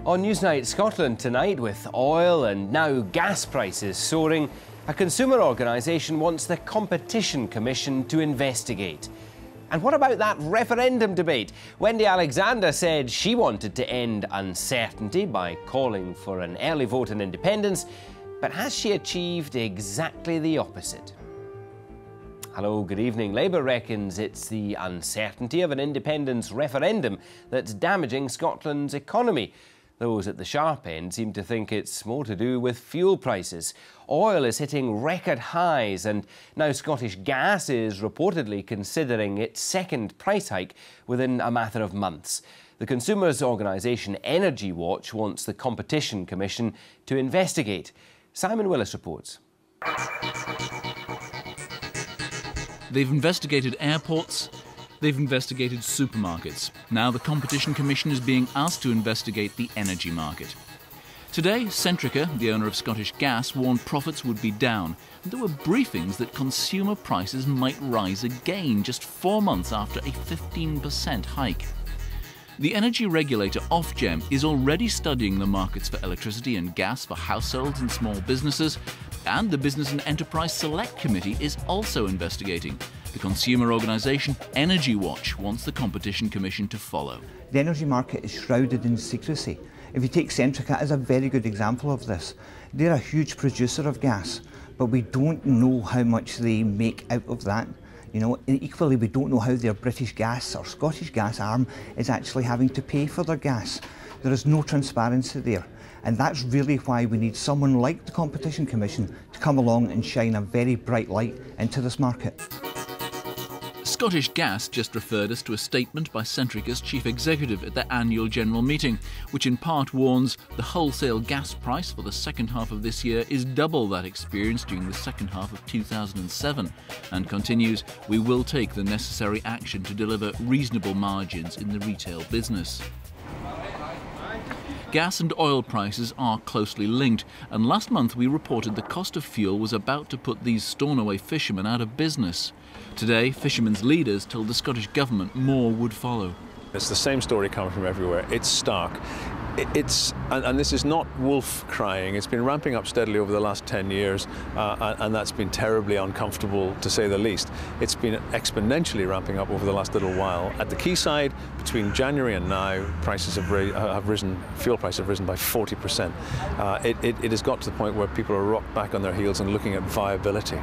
On Newsnight Scotland tonight, with oil and now gas prices soaring, a consumer organisation wants the Competition Commission to investigate. And what about that referendum debate? Wendy Alexander said she wanted to end uncertainty by calling for an early vote on independence, but has she achieved exactly the opposite? Hello, good evening. Labour reckons it's the uncertainty of an independence referendum that's damaging Scotland's economy. Those at the sharp end seem to think it's more to do with fuel prices. Oil is hitting record highs, and now Scottish Gas is reportedly considering its second price hike within a matter of months. The consumers' organisation Energy Watch wants the Competition Commission to investigate. Simon Willis reports. They've investigated airports. They've investigated supermarkets. Now the Competition Commission is being asked to investigate the energy market. Today, Centrica, the owner of Scottish Gas, warned profits would be down. And there were briefings that consumer prices might rise again just 4 months after a 15% hike. The energy regulator Ofgem is already studying the markets for electricity and gas for households and small businesses, and the Business and Enterprise Select Committee is also investigating. The consumer organisation Energy Watch wants the Competition Commission to follow. The energy market is shrouded in secrecy. If you take Centrica as a very good example of this, they're a huge producer of gas, but we don't know how much they make out of that. You know, equally, we don't know how their British Gas or Scottish Gas arm is actually having to pay for their gas. There is no transparency there. And that's really why we need someone like the Competition Commission to come along and shine a very bright light into this market. Scottish Gas just referred us to a statement by Centrica's chief executive at their annual general meeting, which in part warns the wholesale gas price for the second half of this year is double that experienced during the second half of 2007, and continues, we will take the necessary action to deliver reasonable margins in the retail business. Gas and oil prices are closely linked, and last month we reported the cost of fuel was about to put these Stornoway fishermen out of business. Today, fishermen's leaders told the Scottish Government more would follow. It's the same story coming from everywhere. It's stark. And this is not wolf crying. It's been ramping up steadily over the last 10 years, and that's been terribly uncomfortable, to say the least. It's been exponentially ramping up over the last little while. At the quayside, between January and now, prices have risen. Fuel prices have risen by 40%. It has got to the point where people are rocked back on their heels and looking at viability.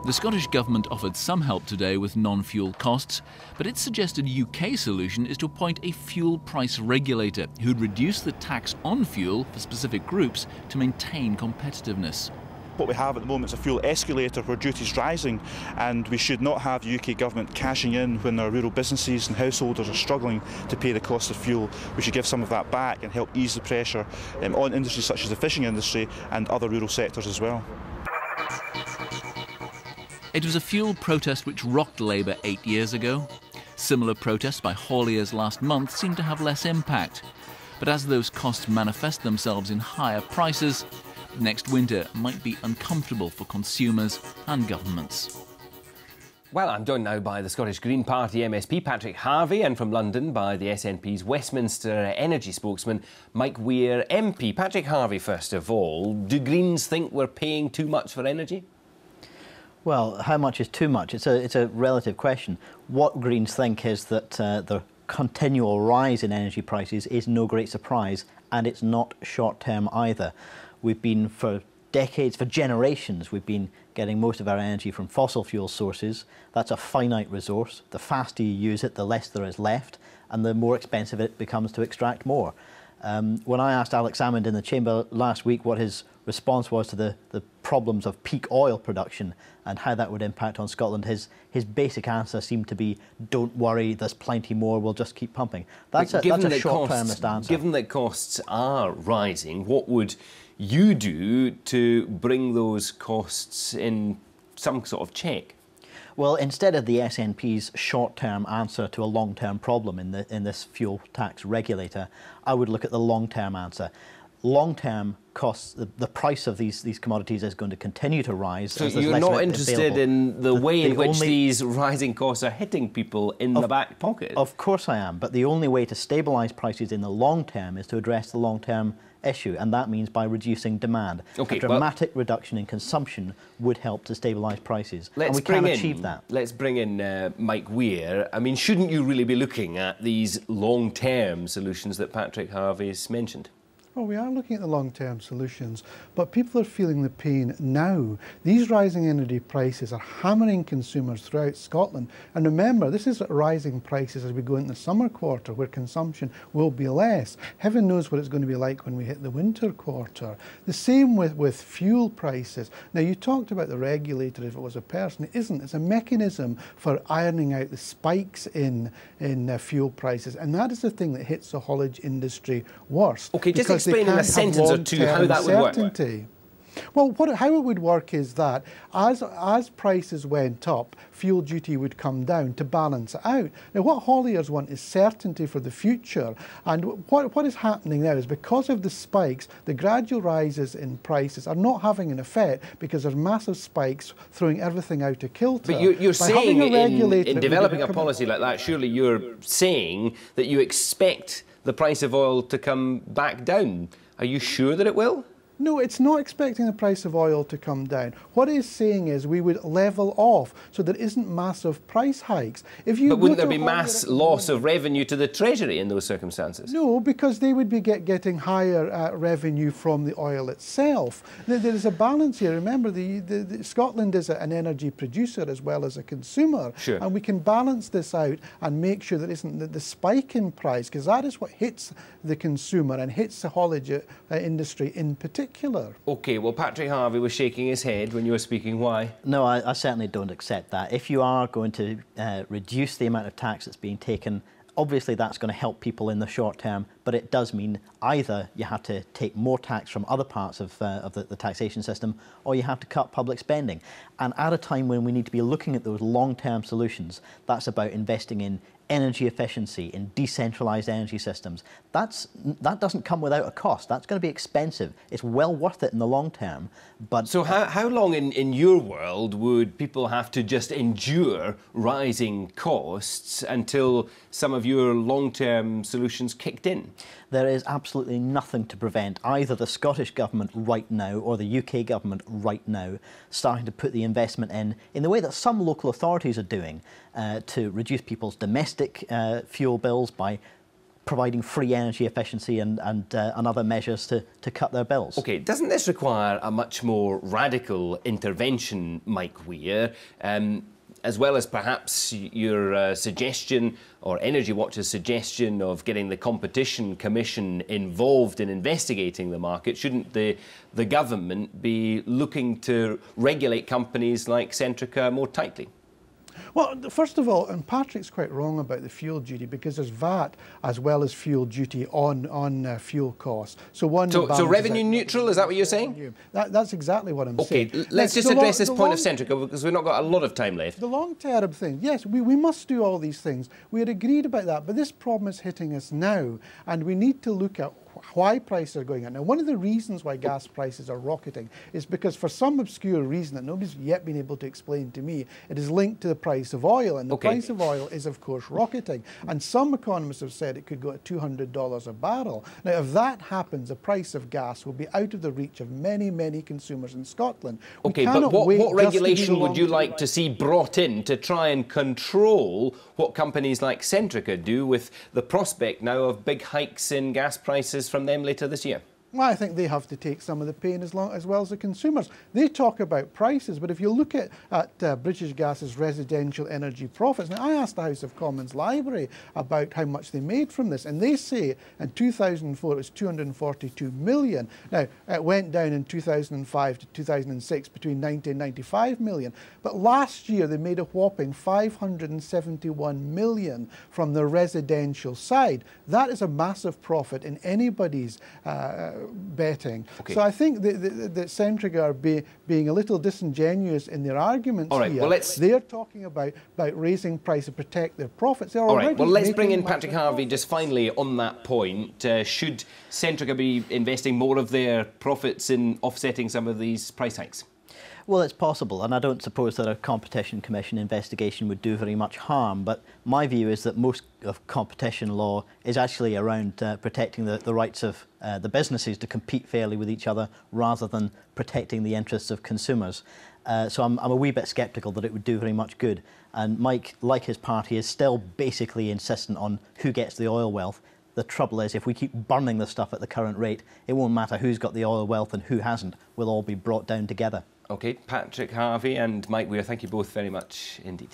The Scottish Government offered some help today with non-fuel costs, but its suggested UK solution is to appoint a fuel price regulator who'd reduce the tax on fuel for specific groups to maintain competitiveness. What we have at the moment is a fuel escalator where duties are rising, and we should not have the UK Government cashing in when our rural businesses and householders are struggling to pay the cost of fuel. We should give some of that back and help ease the pressure on industries such as the fishing industry and other rural sectors as well. It was a fuel protest which rocked Labour 8 years ago. Similar protests by hauliers last month seem to have less impact. But as those costs manifest themselves in higher prices, next winter might be uncomfortable for consumers and governments. Well, I'm joined now by the Scottish Green Party MSP Patrick Harvie, and from London by the SNP's Westminster energy spokesman Mike Weir MP. Patrick Harvie, first of all, do Greens think we're paying too much for energy? Well, how much is too much? It's a relative question. What Greens think is that the continual rise in energy prices is no great surprise, and it's not short-term either. We've been, for decades, for generations, we've been getting most of our energy from fossil fuel sources. That's a finite resource. The faster you use it, the less there is left, and the more expensive it becomes to extract more. When I asked Alex Salmond in the Chamber last week what his response was to the problems of peak oil production and how that would impact on Scotland, his basic answer seemed to be, don't worry, there's plenty more, we'll just keep pumping. That's a short-termist answer. Given that costs are rising, what would you do to bring those costs in some sort of check? Well, instead of the SNP's short-term answer to a long-term problem in this fuel tax regulator, I would look at the long-term answer. long-term costs, the price of these commodities is going to continue to rise. So you're not interested in the way in which these rising costs are hitting people in the back pocket? Of course I am, but the only way to stabilise prices in the long term is to address the long-term issue, and that means by reducing demand. Okay, a dramatic reduction in consumption would help to stabilise prices, and we can achieve that. Let's bring in Mike Weir. I mean, shouldn't you really be looking at these long-term solutions that Patrick Harvey's mentioned? Well, we are looking at the long-term solutions, but people are feeling the pain now. These rising energy prices are hammering consumers throughout Scotland. And remember, this is rising prices as we go into the summer quarter, where consumption will be less. Heaven knows what it's going to be like when we hit the winter quarter. The same with fuel prices. Now, you talked about the regulator, if it was a person. It isn't. It's a mechanism for ironing out the spikes in fuel prices. And that is the thing that hits the haulage industry worst. Okay, just explain in a sentence or two how that would work. Well, how it would work is that as prices went up, fuel duty would come down to balance it out. Now, what hauliers want is certainty for the future. And what is happening now is because of the spikes, the gradual rises in prices are not having an effect because there's massive spikes throwing everything out of kilter. But you're saying in developing a policy like that, surely you're saying that you expect the price of oil to come back down. Are you sure that it will? No, it's not expecting the price of oil to come down. What it's saying is we would level off so there isn't massive price hikes. But wouldn't there be mass loss of revenue to the Treasury in those circumstances? No, because they would be getting higher revenue from the oil itself. There is a balance here. Remember, Scotland is an energy producer as well as a consumer. Sure. And we can balance this out and make sure there isn't the spike in price, because that is what hits the consumer and hits the haulage industry in particular. OK, well, Patrick Harvey was shaking his head when you were speaking. Why? No, I certainly don't accept that. If you are going to reduce the amount of tax that's being taken, obviously that's going to help people in the short term, but it does mean either you have to take more tax from other parts of the taxation system, or you have to cut public spending. And at a time when we need to be looking at those long-term solutions, that's about investing in energy efficiency, in decentralised energy systems. That doesn't come without a cost. That's going to be expensive. It's well worth it in the long term. But so how long in your world would people have to just endure rising costs until some of your long-term solutions kicked in? There is absolutely nothing to prevent either the Scottish Government right now or the UK Government right now starting to put the investment in the way that some local authorities are doing to reduce people's domestic fuel bills by providing free energy efficiency and other measures to cut their bills. OK, doesn't this require a much more radical intervention, Mike Weir? As well as perhaps your suggestion, or Energy Watch's suggestion, of getting the Competition Commission involved in investigating the market, shouldn't the government be looking to regulate companies like Centrica more tightly? Well, first of all, and Patrick's quite wrong about the fuel duty, because there's VAT as well as fuel duty on fuel costs. So revenue neutral, is that what you're saying? That's exactly what I'm saying. OK, let's just address this point of Centrica, because we've not got a lot of time left. The long-term thing, yes, we must do all these things. We had agreed about that, but this problem is hitting us now, and we need to look at why prices are going up. Now, one of the reasons why gas prices are rocketing is because, for some obscure reason that nobody's yet been able to explain to me, it is linked to the price of oil, and the price of oil is, of course, rocketing. And some economists have said it could go at $200 a barrel. Now, if that happens, the price of gas will be out of the reach of many, many consumers in Scotland. OK, but what regulation would you like to see brought in to try and control what companies like Centrica do, with the prospect now of big hikes in gas prices from them later this year? Well, I think they have to take some of the pain as well as the consumers. They talk about prices, but if you look at British Gas's residential energy profits, now I asked the House of Commons Library about how much they made from this, and they say in 2004 it was 242 million. Now, it went down in 2005 to 2006 between 90 and 95 million, but last year they made a whopping 571 million from the residential side. That is a massive profit in anybody's betting. Okay. So I think that Centrica are being a little disingenuous in their arguments All right, here. well, They're talking about raising price to protect their profits. They're All right, already well, let's bring making in Patrick Harvey just finally on that point. Should Centrica be investing more of their profits in offsetting some of these price hikes? Well, it's possible, and I don't suppose that a Competition Commission investigation would do very much harm, but my view is that most of competition law is actually around protecting the rights of the businesses to compete fairly with each other rather than protecting the interests of consumers. So I'm a wee bit sceptical that it would do very much good. And Mike, like his party, is still basically insistent on who gets the oil wealth. The trouble is, if we keep burning the stuff at the current rate, it won't matter who's got the oil wealth and who hasn't. We'll all be brought down together. OK, Patrick Harvey and Mike Weir, thank you both very much indeed.